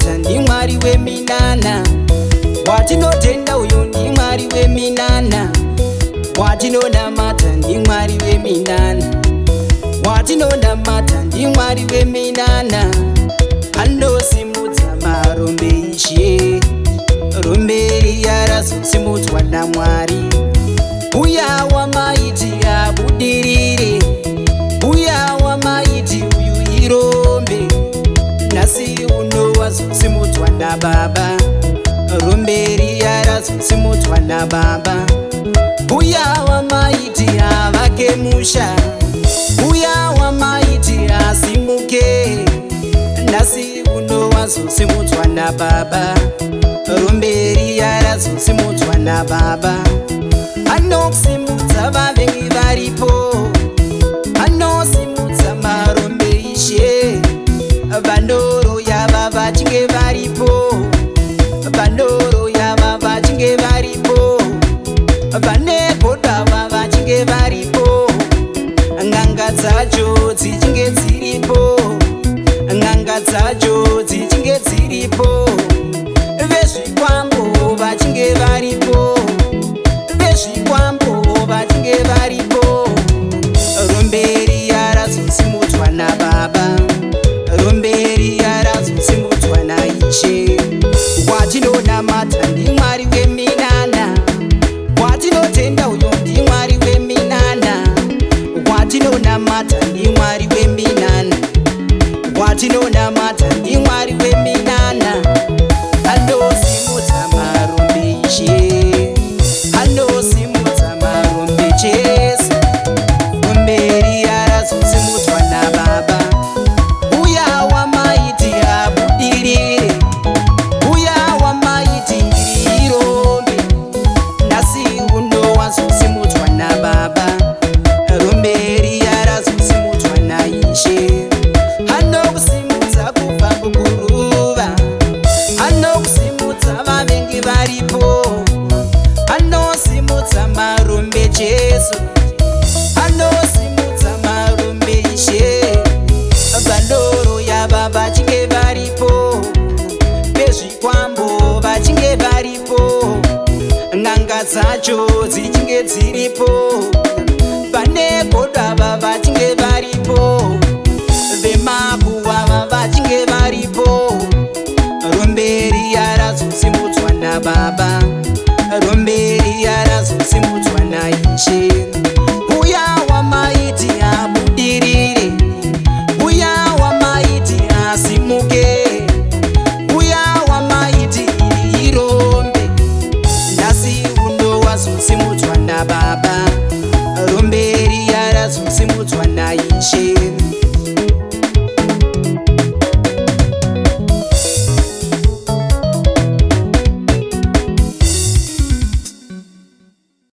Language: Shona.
namata ndi Mwari weminana. Watinotenda uyu ndi Mwari weminana. Watinonamata ndi Mwari weminana. Watinonamata ndi Mwari weminana. Anosimudza marombe ishe, romberi yarazosimudzwa naMwari. Uya wamaiti abudirire, uya wamaiti uyu irombe, nhasi uno wazosimudzwa naBaba. Romberi yarazosimudzwa naBaba. Uya wamaiti avake musha, uya wamaiti asimuke, nhasi uno wazosimudzwa naBaba. Romberi yarazosimudzwa naBaba. Anosimudza vavengi varipo, anosimudza marombe ishe. Vandoro yava vachinge varipo, vandoro yava vachinge varipo, vane godava vachinge varipo, nganga dzacho dzichinge dziripo, nganga dzacho dzichinge dziripo, vezvikwambo vachinge varipo, vezvikwambo vachinge varipo. Romberi yarazosimudzwa naBaba. Romberi yarazosimudzwa naIshe. Watinonamata ndi Mwari weminana. Watinotenda uyo ndi Mwari weminana. Watinonamata ndi Mwari weminana. Watinonamata ndi Mwari weminana. Anosimudza marombe ishe, anosimudza marombe Jesu. Romberi yarazosimudzwa naBaba. Uya wamaiti abudirire, uya wamaiti irombe, nhasi uno wazosimudzwa naBaba. Romberi yarazosimudzwa naIshe. Anokusimudza kubva kuguruva, anokusimudza vavengi varipo, anosimudza marombe Jesu, anosimudza marombe Ishe. Vandoro yava vachinge varipo, vezvikwambo vachinge varipo, n'anga dzacho dzichinge dziripo, vane godava vachinge varipo, vemakuwava vachinge varipo. Romberi yarazosimudzwa naBaba.